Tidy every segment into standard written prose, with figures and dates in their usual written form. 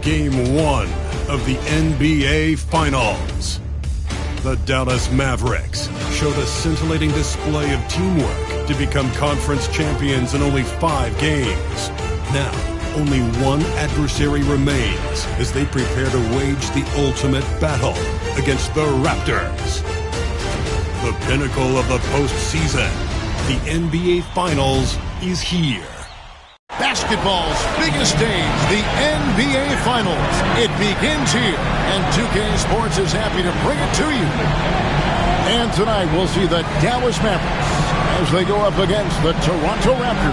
Game 1 of the NBA Finals. The Dallas Mavericks showed a scintillating display of teamwork to become conference champions in only 5 games. Now, only one adversary remains as they prepare to wage the ultimate battle against the Raptors. The pinnacle of the postseason, the NBA Finals, is here. Basketball's biggest stage, the NBA Finals. It begins here, and 2K Sports is happy to bring it to you. And tonight we'll see the Dallas Mavericks as they go up against the Toronto Raptors.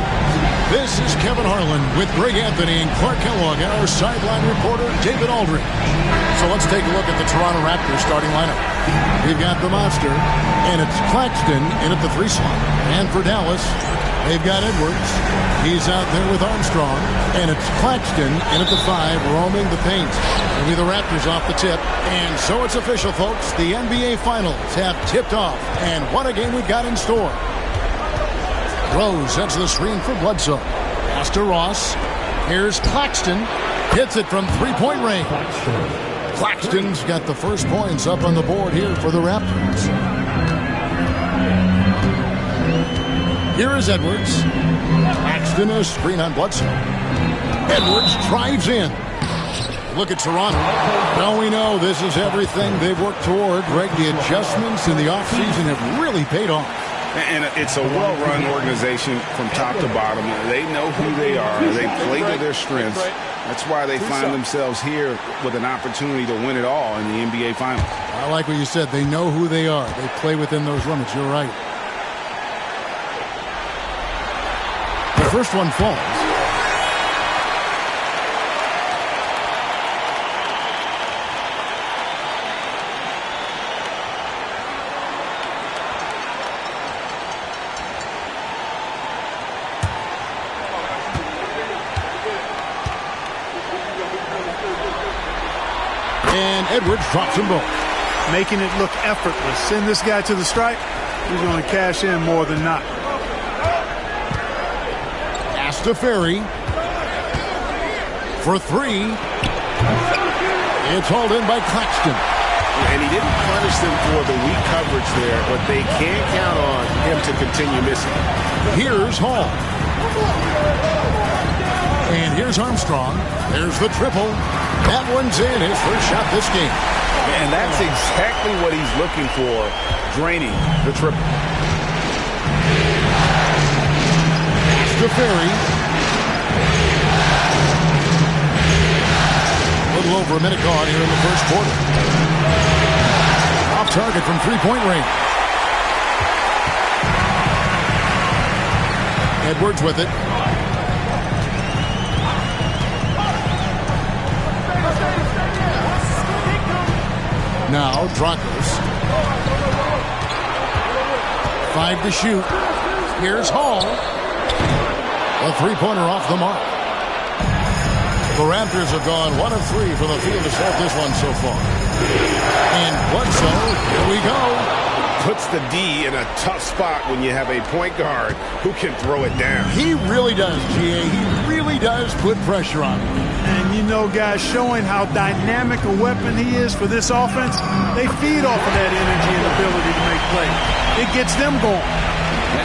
This is Kevin Harlan with Greg Anthony and Clark Kellogg and our sideline reporter David Aldridge. So let's take a look at the Toronto Raptors starting lineup. We've got the monster, and it's Claxton in at the 3 slot. And for Dallas, they've got Edwards. He's out there with Armstrong. And it's Claxton in at the 5, roaming the paint. It'll be the Raptors off the tip. And so it's official, folks. The NBA Finals have tipped off. And what a game we've got in store. Rose sets the screen for Bledsoe. Pass to Ross. Here's Claxton. Hits it from 3-point range. Claxton's got the first points up on the board here for the Raptors. Here is Edwards. Claxton, a screen on Bledsoe. Edwards drives in. Look at Toronto. Now we know this is everything they've worked toward. Greg, the adjustments in the offseason have really paid off. And it's a well-run organization from top to bottom. They know who they are. They play to their strengths. That's why they find themselves here with an opportunity to win it all in the NBA Finals. I like what you said. They know who they are. They play within those limits. You're right. The first one falls. And Edwards drops them both. Making it look effortless. Send this guy to the stripe. He's going to cash in more than not. Pass to Ferry. For 3. It's hauled in by Claxton. And he didn't punish them for the weak coverage there, but they can't count on him to continue missing. Here's Hall. And here's Armstrong. There's the triple. That one's in, his first shot this game. And that's exactly what he's looking for, draining the triple. Pass to Ferry. A little over a minute gone here in the first quarter. Off target from 3-point range. Edwards with it. Now, Dracos. 5 to shoot. Here's Hall. A 3-pointer off the mark. The Raptors have gone 1 of 3 from the field to start this one so far. And Bledsoe, here we go. Puts the D in a tough spot when you have a point guard who can throw it down. He really does, G.A. He really does put pressure on him. And you know, guys, showing how dynamic a weapon he is for this offense, they feed off of that energy and ability to make plays. It gets them going.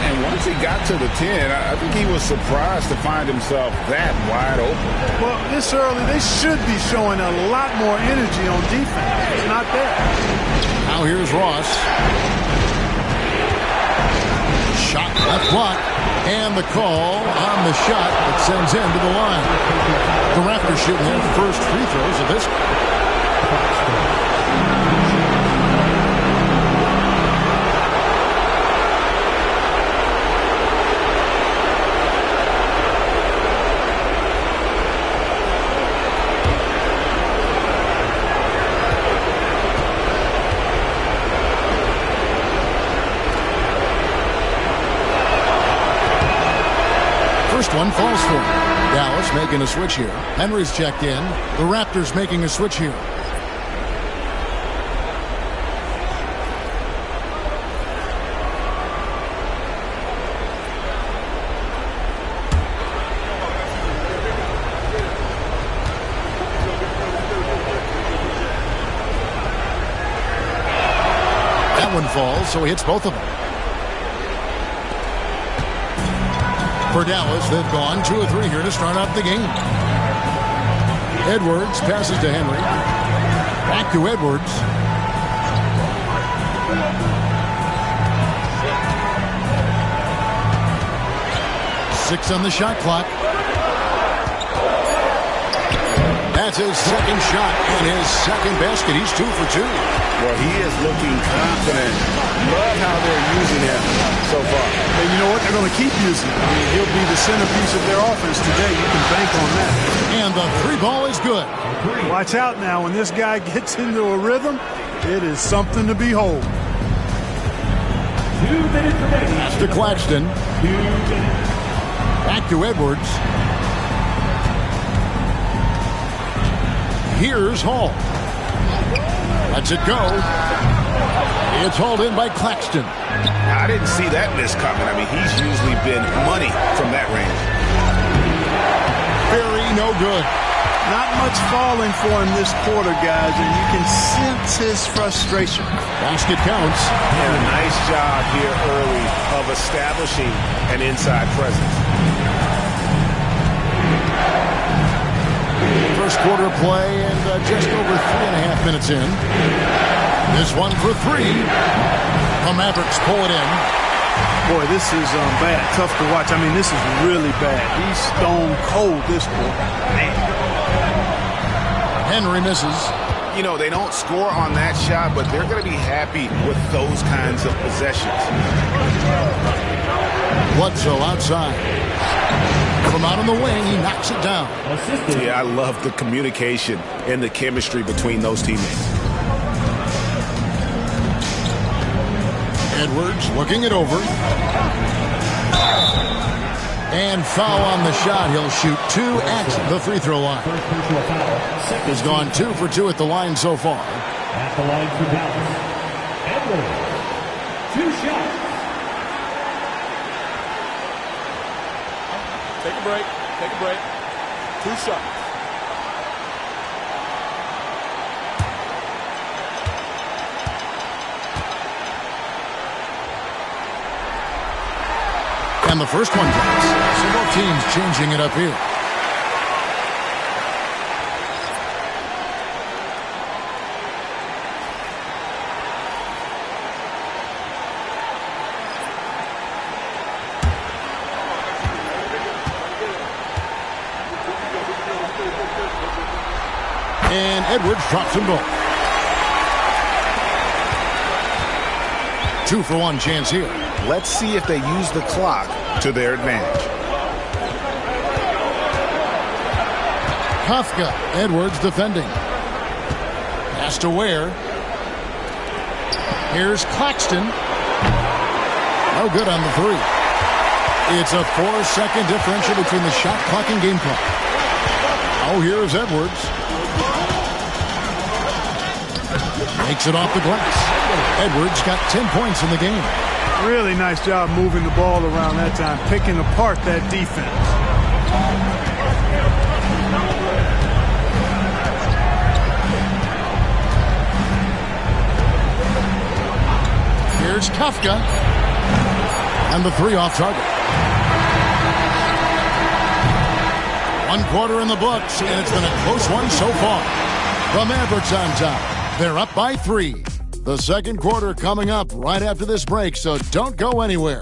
And once he got to the 10, I think he was surprised to find himself that wide open. Well, this early, they should be showing a lot more energy on defense. It's not there. Now here's Ross. Shot left block. And the call on the shot that sends him to the line. The Raptors shooting their first free throws of this. First one falls for him. Dallas making a switch here. Henry's checked in. The Raptors making a switch here. falls, so he hits both of them. For Dallas, they've gone 2 of 3 here to start out the game. Edwards passes to Henry. Back to Edwards. Six on the shot clock. That's his second shot and his second basket. He's 2 for 2. Well, he is looking confident. Love how they're using him so far. And you know what? They're going to keep using him. I mean, he'll be the centerpiece of their offense today. You can bank on that. And the 3 ball is good. Watch out now. When this guy gets into a rhythm, it is something to behold. 2 minutes remaining. Pass to Claxton. 2 minutes. Back to Edwards. Here's Hall. Lets it go. It's hauled in by Claxton. I didn't see that miss coming. I mean, he's usually been money from that range. Very no good. Not much falling for him this quarter, guys, and you can sense his frustration. Basket counts. And a nice job here early of establishing an inside presence. First quarter play and just over 3.5 minutes in. This one for 3. The Mavericks pull it in. Boy, this is bad. Tough to watch. I mean, this is really bad. He's stone cold this quarter. Man. Henry misses. You know, they don't score on that shot, but they're going to be happy with those kinds of possessions. Bledsoe outside. From out on the wing, he knocks it down. Yeah, I love the communication and the chemistry between those teammates. Edwards looking it over. And foul on the shot. He'll shoot 2 at the free throw line. He's gone 2 for 2 at the line so far. At the line for Dallas. Edwards. 2 shots. Take a break. Take a break. 2 shots. And the first one drops. So both teams changing it up here. And Edwards drops them both. 2 for 1 chance here. Let's see if they use the clock to their advantage. Kafka. Edwards defending. Pass to Ware. Here's Claxton. No good on the 3. It's a 4-second differential between the shot clock and game clock. Oh, here's Edwards. Makes it off the glass. Edwards got 10 points in the game. Really nice job moving the ball around that time, picking apart that defense. Here's Kafka. And the 3 off target. 1 quarter in the books, and it's been a close one so far. The Mavericks on top. They're up by 3. The second quarter coming up right after this break, so don't go anywhere.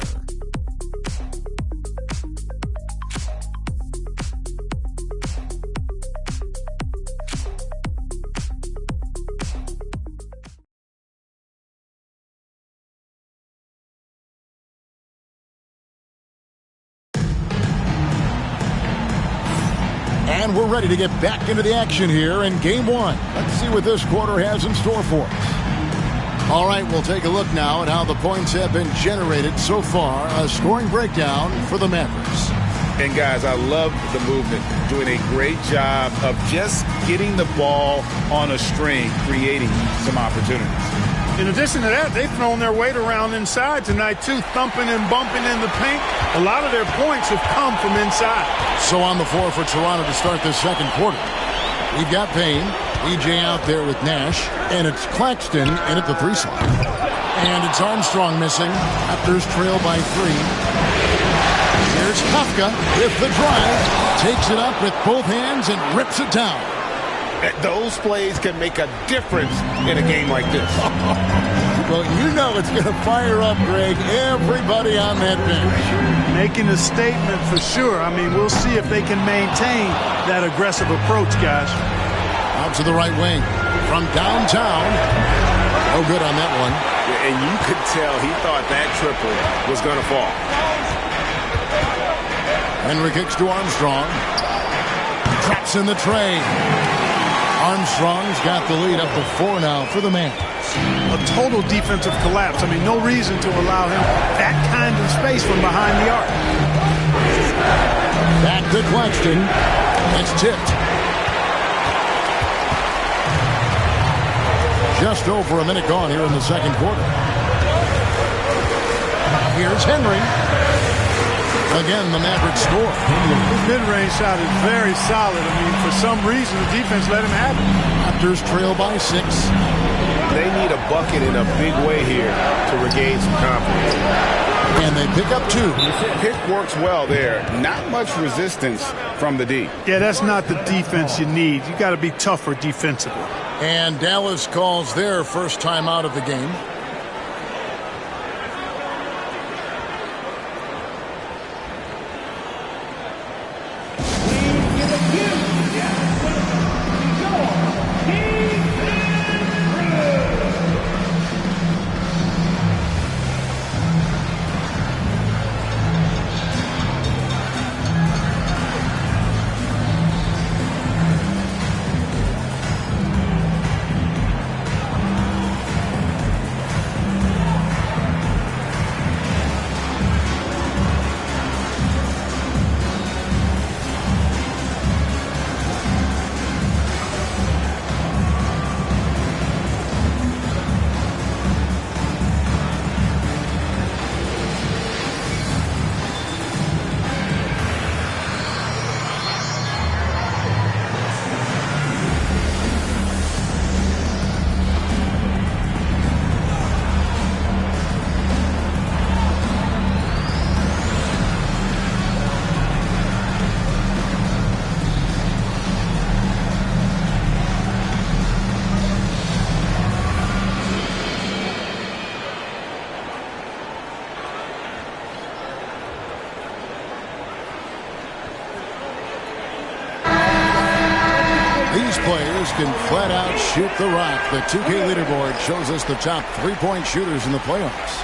And we're ready to get back into the action here in Game 1. Let's see what this quarter has in store for us. All right, we'll take a look now at how the points have been generated so far. A scoring breakdown for the Mavericks. And, guys, I love the movement. Doing a great job of just getting the ball on a string, creating some opportunities. In addition to that, they've thrown their weight around inside tonight, too, thumping and bumping in the paint. A lot of their points have come from inside. So on the floor for Toronto to start this second quarter. We've got Payne. EJ out there with Nash, and it's Claxton in at the 3 slot. And it's Armstrong missing. Raptors trail by 3. Here's Kafka with the drive. Takes it up with both hands and rips it down. Those plays can make a difference in a game like this. Well, you know it's going to fire up, Greg, everybody on that bench. Making a statement for sure. I mean, we'll see if they can maintain that aggressive approach, guys. Out to the right wing. From downtown. No good on that one. And you could tell he thought that triple was going to fall. Henry kicks to Armstrong. Traps in the tray. Armstrong's got the lead up to 4 now for the man. A total defensive collapse. I mean, no reason to allow him that kind of space from behind the arc. Back to Claxton. It's tipped. Just over a minute gone here in the second quarter. Here's Henry. Again, the Mavericks score. His mid-range shot is very solid. I mean, for some reason, the defense let him have it. Raptors trail by 6. They need a bucket in a big way here to regain some confidence. And they pick up 2. Pick works well there. Not much resistance from the D. Yeah, that's not the defense you need. You got to be tougher defensively. And Dallas calls their first time out of the game. Players can flat out shoot the rock. The 2K leaderboard shows us the top 3-point shooters in the playoffs.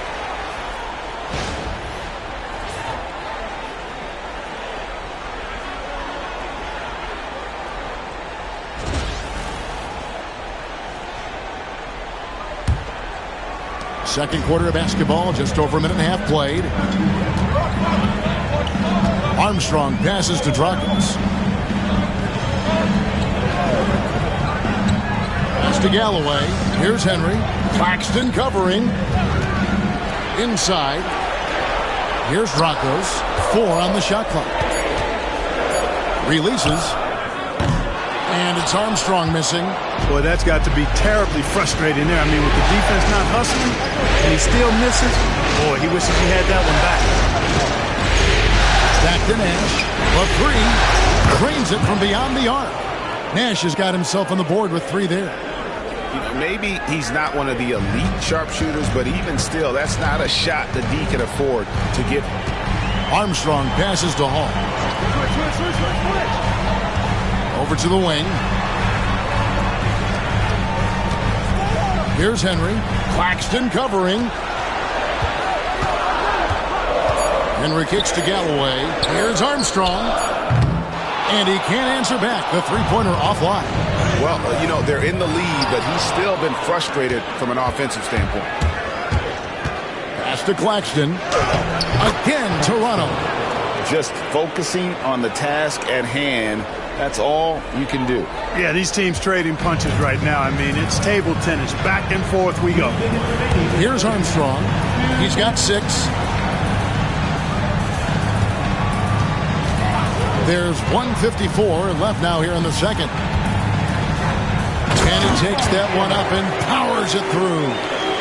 Second quarter of basketball, just over a minute and a half played. Armstrong passes to Dragic. To Galloway. Here's Henry. Claxton covering. Inside. Here's Rocco's. 4 on the shot clock. Releases. And it's Armstrong missing. Boy, that's got to be terribly frustrating there. I mean, with the defense not hustling, and he still misses. Boy, he wishes he had that one back. Back to Nash. A 3. Drains it from beyond the arc. Nash has got himself on the board with 3 there. Maybe he's not one of the elite sharpshooters, but even still, that's not a shot the D can afford to get. Armstrong passes to Hall. Over to the wing. Here's Henry. Claxton covering. Henry kicks to Galloway. Here's Armstrong. And he can't answer back. The three-pointer offline. Well, you know, they're in the lead, but he's still been frustrated from an offensive standpoint. Pass to Claxton. Again, Toronto. Just focusing on the task at hand. That's all you can do. Yeah, these teams trading punches right now. I mean, it's table tennis. Back and forth we go. Here's Armstrong. He's got 6. There's 1:54 left now here in the second. And he takes that one up and powers it through.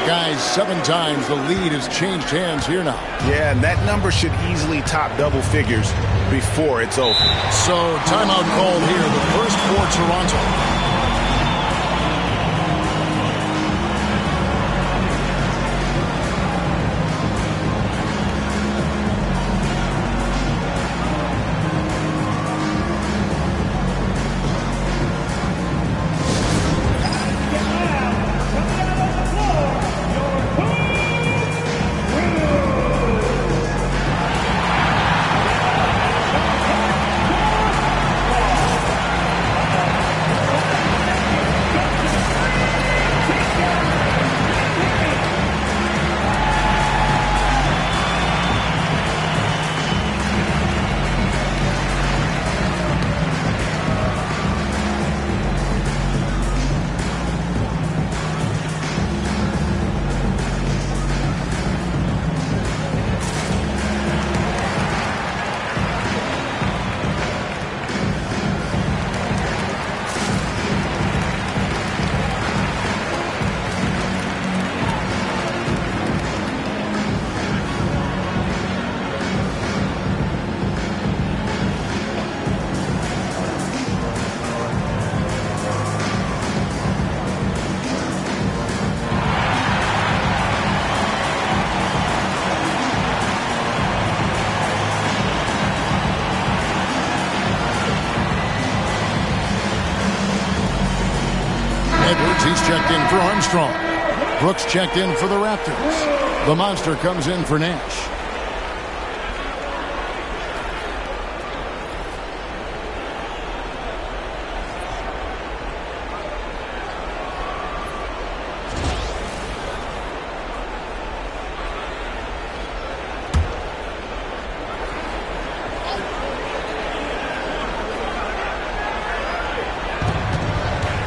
Guys, 7 times the lead has changed hands here now. Yeah, and that number should easily top double figures before it's over. So, timeout called here, the first for Toronto. He's checked in for Armstrong. Brooks checked in for the Raptors. The Monster comes in for Nash.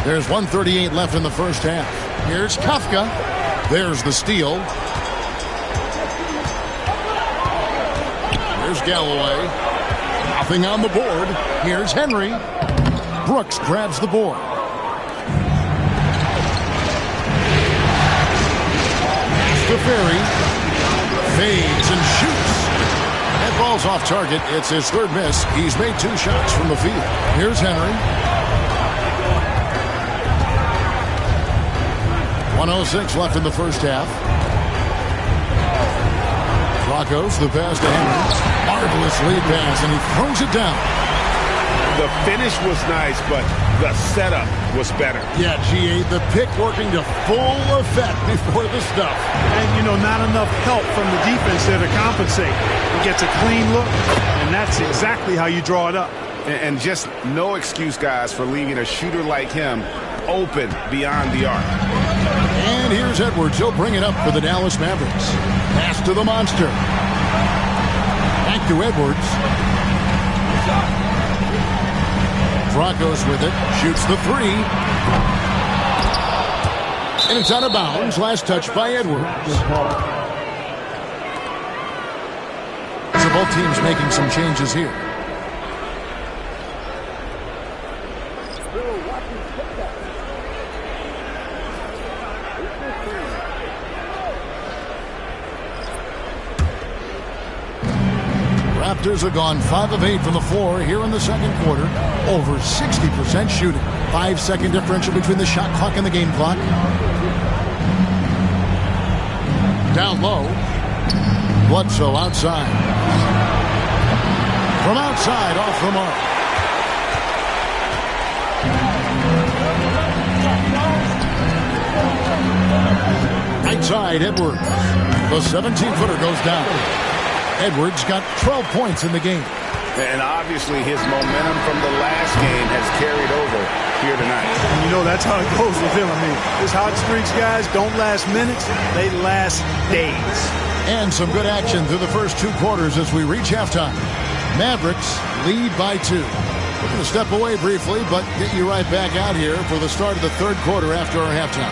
There's 1:38 left in the first half. Here's Kafka. There's the steal. Here's Galloway. Nothing on the board. Here's Henry. Brooks grabs the board. To Ferry. Fades and shoots. That ball's off target. It's his third miss. He's made 2 shots from the field. Here's Henry. 1:06 left in the first half. Broncos, the pass to Henry. Marvelous lead pass, and he throws it down. The finish was nice, but the setup was better. Yeah, G.A., the pick working to full effect before the stuff. And, you know, not enough help from the defense there to compensate. He gets a clean look, and that's exactly how you draw it up. And just no excuse, guys, for leaving a shooter like him open beyond the arc. And here's Edwards. He'll bring it up for the Dallas Mavericks. Pass to the Monster. Back to Edwards. Broncos with it. Shoots the 3. And it's out of bounds. Last touch by Edwards. So both teams making some changes here. Raptors have gone 5 of 8 from the floor here in the second quarter. Over 60% shooting. 5-second differential between the shot clock and the game clock. Down low. Bledsoe outside. From outside, off the mark. Right side, Edwards. The 17-footer goes down. Edwards got 12 points in the game. And obviously his momentum from the last game has carried over here tonight. And you know, that's how it goes with him. I mean, his hot streaks, guys, don't last minutes. They last days. And some good action through the first 2 quarters as we reach halftime. Mavericks lead by 2. We're going to step away briefly, but get you right back out here for the start of the third quarter after our halftime.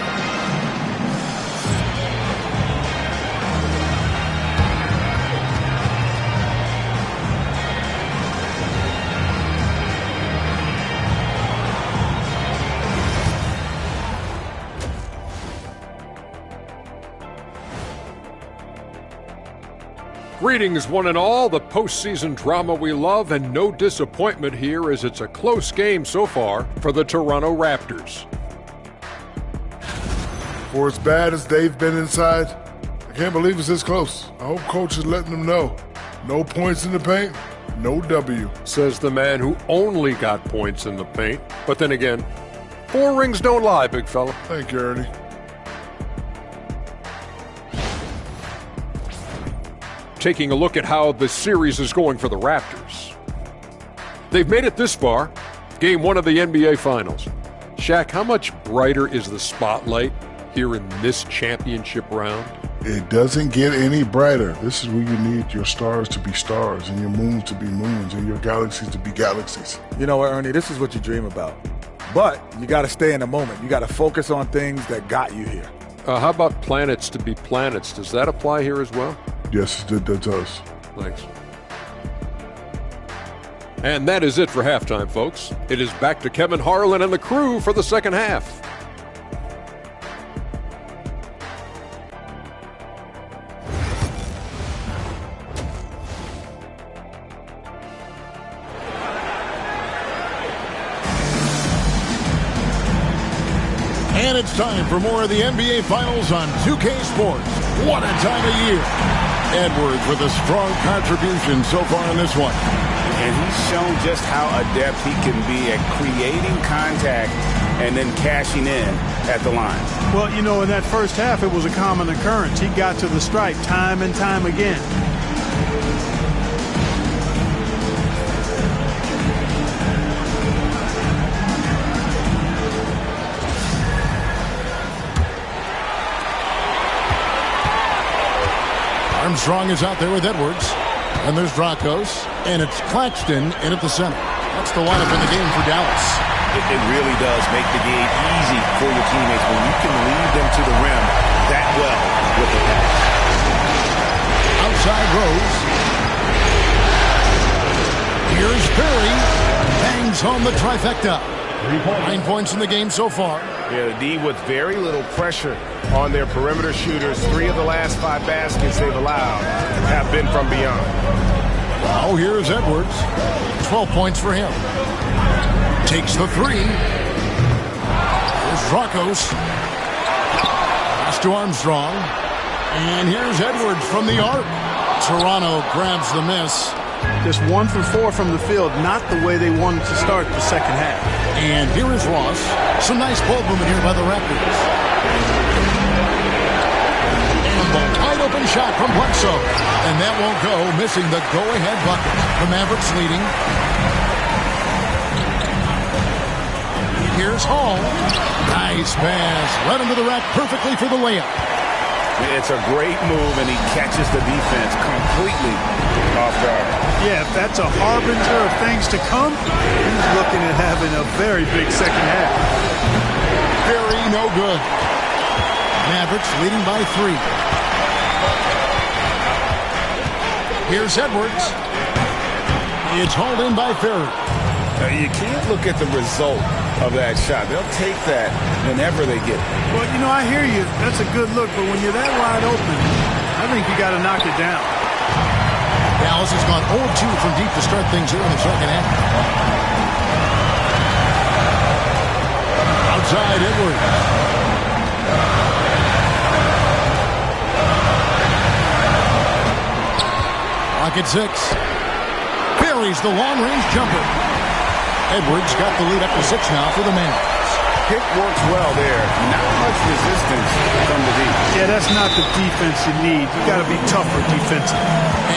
Greetings, one and all. The postseason drama we love, and no disappointment here as it's a close game so far for the Toronto Raptors. For as bad as they've been inside, I can't believe it's this close. I hope coach is letting them know. No points in the paint, no W. Says the man who only got points in the paint. But then again, 4 rings don't lie, big fella. Thank you, Ernie. Taking a look at how the series is going for the Raptors. They've made it this far, game 1 of the NBA Finals. Shaq, how much brighter is the spotlight here in this championship round? It doesn't get any brighter. This is where you need your stars to be stars and your moons to be moons and your galaxies to be galaxies. You know what, Ernie? This is what you dream about. But you got to stay in the moment. You got to focus on things that got you here. How about planets to be planets? Does that apply here as well? Yes, that does. Thanks. And that is it for halftime, folks. It is back to Kevin Harlan and the crew for the second half. And it's time for more of the NBA Finals on 2K Sports. What a time of year. Edwards with a strong contribution so far in this one. And he's shown just how adept he can be at creating contact and then cashing in at the line. Well, you know, in that first half, it was a common occurrence. He got to the stripe time and time again. Armstrong is out there with Edwards. And there's Drakos. And it's Claxton in at the center. That's the lineup in the game for Dallas. It really does make the game easy for your teammates when you can lead them to the rim that well with the pass. Outside Rose. Here's Perry. Bangs home the trifecta. 9 points in the game so far. Yeah, the D with very little pressure on their perimeter shooters. 3 of the last 5 baskets they've allowed have been from beyond. Now here's Edwards. 12 points for him. Takes the 3. Here's Drakos. Pass to Armstrong. And here's Edwards from the arc. Toronto grabs the miss. Just 1 for 4 from the field, not the way they wanted to start the second half. And here is Ross. Some nice ball movement here by the Raptors. And the wide open shot from Bledsoe. And that won't go, missing the go-ahead bucket. The Mavericks leading. Here's Hall. Nice pass. Right into the rack perfectly for the layup. It's a great move, and he catches the defense completely off guard. Yeah, if that's a harbinger of things to come, he's looking at having a very big second half. Very no good. Mavericks leading by 3. Here's Edwards. It's hauled in by Ferry. You can't look at the result of that shot. They'll take that whenever they get it. Well, you know, I hear you. That's a good look, but when you're that wide open, I think you got to knock it down. Dallas has gone 0-2 from deep to start things here in the second half. Outside Edwards. Clock at 6. Buries the long-range jumper. Edwards got the lead up to 6 now for the Mavericks. Pick works well there. Not much resistance from the defense. Yeah, that's not the defense you need. You got to be tougher defensively.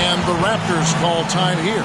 And the Raptors call time here.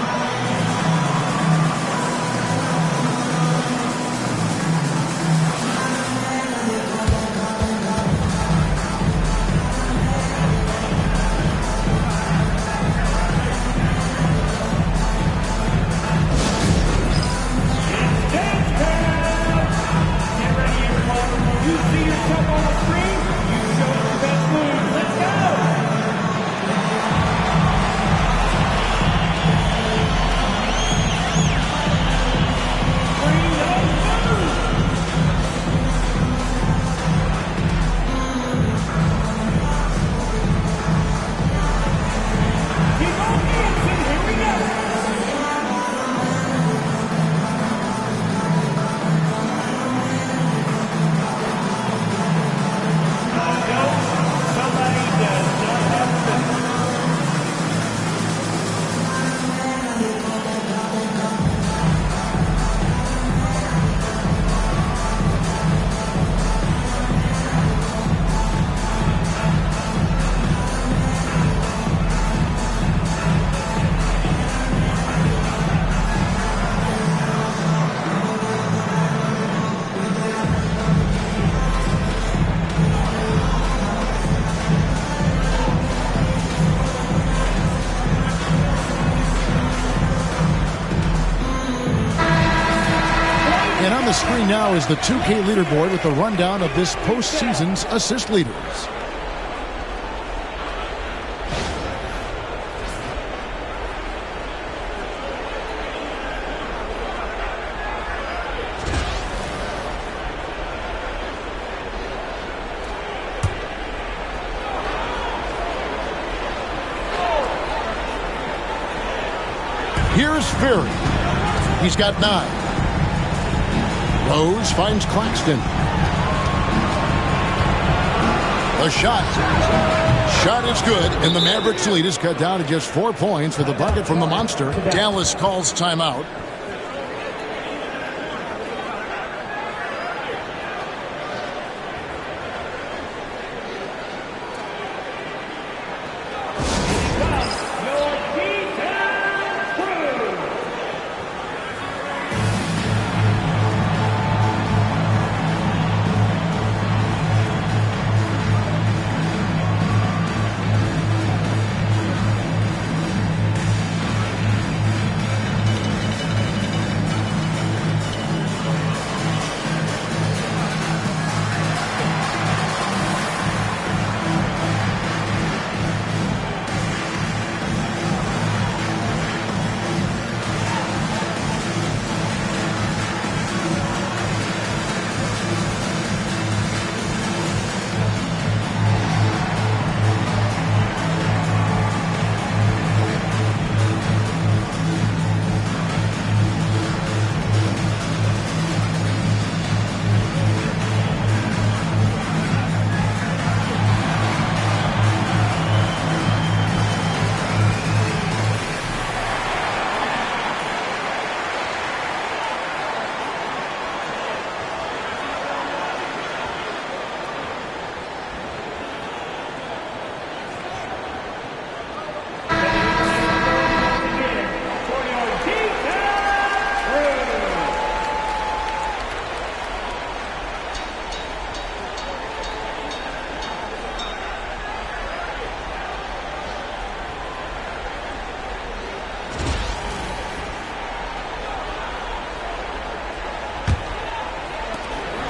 the screen now is the 2K leaderboard with the rundown of this postseason's assist leaders. Here's Ferry. He's got 9. Rose finds Claxton. The shot. Shot is good, and the Mavericks lead is cut down to just 4 points with a bucket from the Monster. Dallas calls timeout.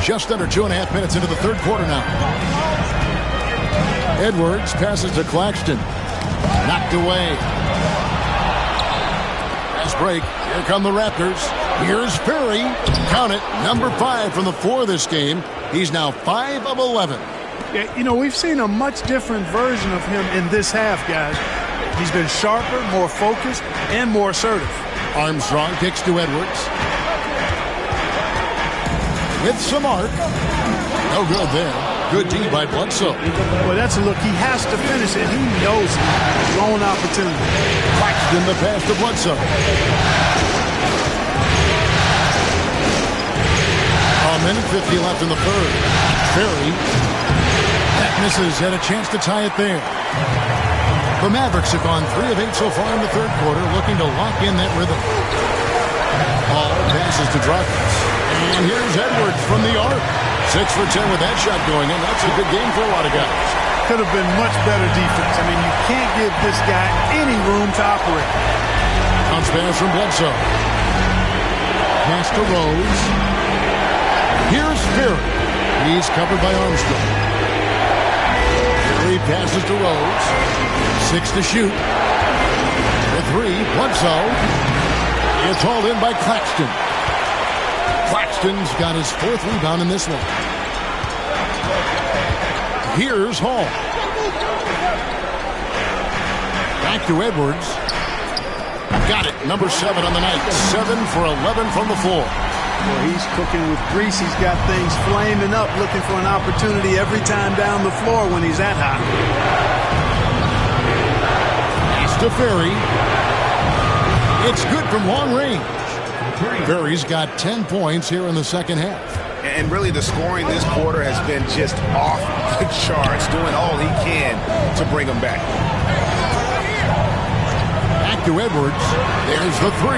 Just under 2.5 minutes into the third quarter now. Edwards passes to Claxton. Knocked away. Fast break. Here come the Raptors. Here's Ferry. Count it. Number 5 from the floor this game. He's now 5 of 11. Yeah, you know, we've seen a much different version of him in this half, guys. He's been sharper, more focused, and more assertive. Armstrong kicks to Edwards. With some arc. No good there. Good D by Bledsoe. Well, that's a look. He has to finish it. He knows it. His own opportunity. Claxton the pass to Bledsoe. A minute 50 left in the third. Ferry. That misses. Had a chance to tie it there. The Mavericks have gone 3 of 8 so far in the third quarter, looking to lock in that rhythm. Ball passes to Dragic. And here's Edwards from the arc. 6 for 10 with that shot going in. That's a good game for a lot of guys. Could have been much better defense. I mean, you can't give this guy any room to operate. Bounce pass from Bledsoe. Pass to Rose. Here's Ferry. He's covered by Armstrong. Ferry passes to Rose. 6 to shoot. The 3, Bledsoe. It's hauled in by Claxton. Claxton's got his 4th rebound in this one. Here's Hall. Back to Edwards. Got it. Number 7 on the night. 7 for 11 from the floor. Well, he's cooking with grease. He's got things flaming up, looking for an opportunity every time down the floor when he's that hot. Pass to Ferry. It's good from long range. Ferry's got 10 points here in the second half. And really the scoring this quarter has been just off the charts, doing all he can to bring them back. Back to Edwards. There's the 3.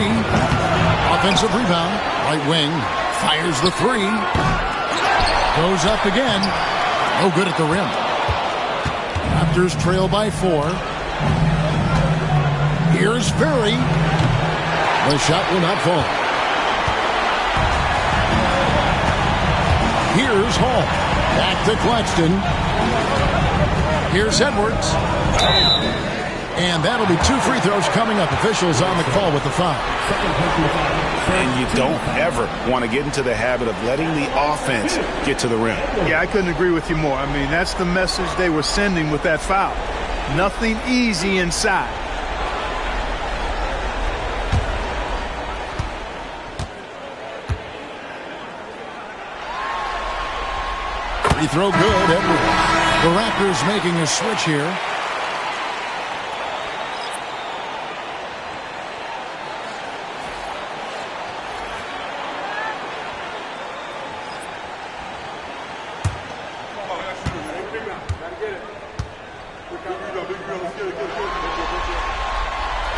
Offensive rebound. Right wing. Fires the 3. Goes up again. No good at the rim. Raptors trail by 4. Here's Ferry. The shot will not fall. Here's Hall. Back to Claxton. Here's Edwards. And that'll be 2 free throws coming up. Officials on the call with the foul. And you don't ever want to get into the habit of letting the offense get to the rim. Yeah, I couldn't agree with you more. I mean, that's the message they were sending with that foul. Nothing easy inside. Free throw good, Edwards. The Raptors making a switch here.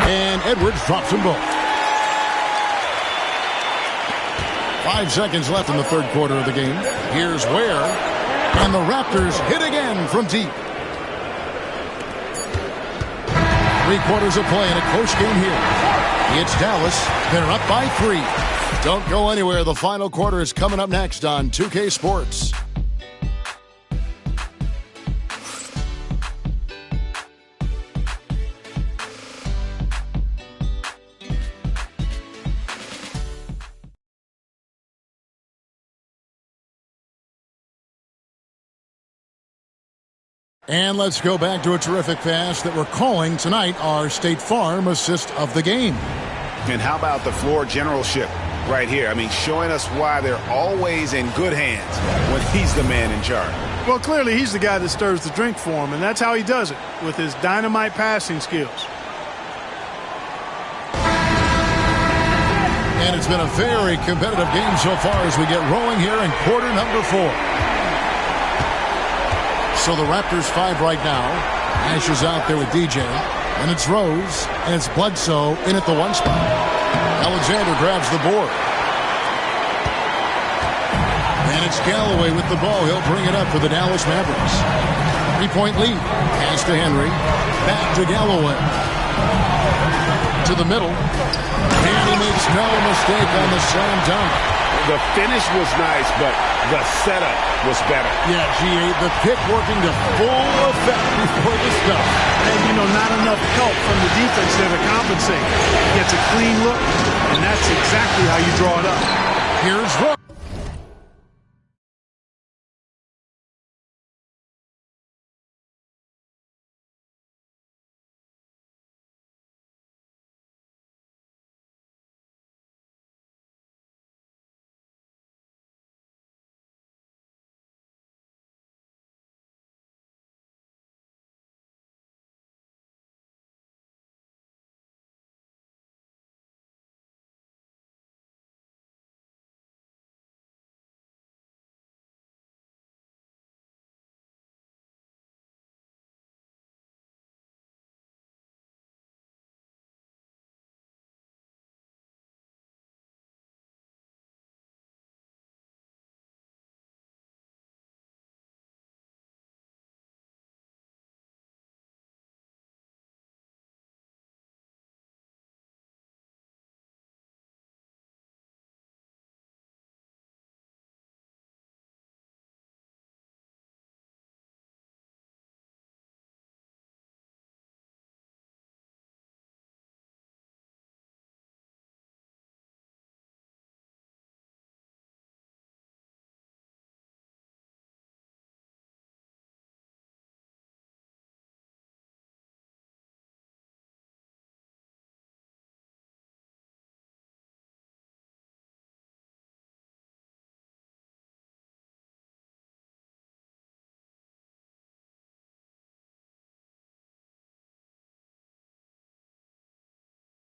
And Edwards drops them both. 5 seconds left in the third quarter of the game. Here's Ware. And the Raptors hit again from deep. 3 quarters of play in a close game here. It's Dallas. They're up by 3. Don't go anywhere. The final quarter is coming up next on 2K Sports. And let's go back to a terrific pass that we're calling tonight our State Farm assist of the game. And how about the floor generalship right here? I mean, showing us why they're always in good hands when he's the man in charge. Well, clearly he's the guy that stirs the drink for him, and that's how he does it, with his dynamite passing skills. And it's been a very competitive game so far as we get rolling here in quarter number 4. So the Raptors 5 right now. Ash is out there with DJ. And it's Rose. And it's Bledsoe in at the 1 spot. Alexander grabs the board. And it's Galloway with the ball. He'll bring it up for the Dallas Mavericks. 3-point lead. Pass to Henry. Back to Galloway. To the middle. And he makes no mistake on the slam dunk. The finish was nice, but the setup was better. Yeah, G.A., the pick working to full effect before the stuff. And, you know, not enough help from the defense there to compensate. He gets a clean look, and that's exactly how you draw it up. Here's Rose.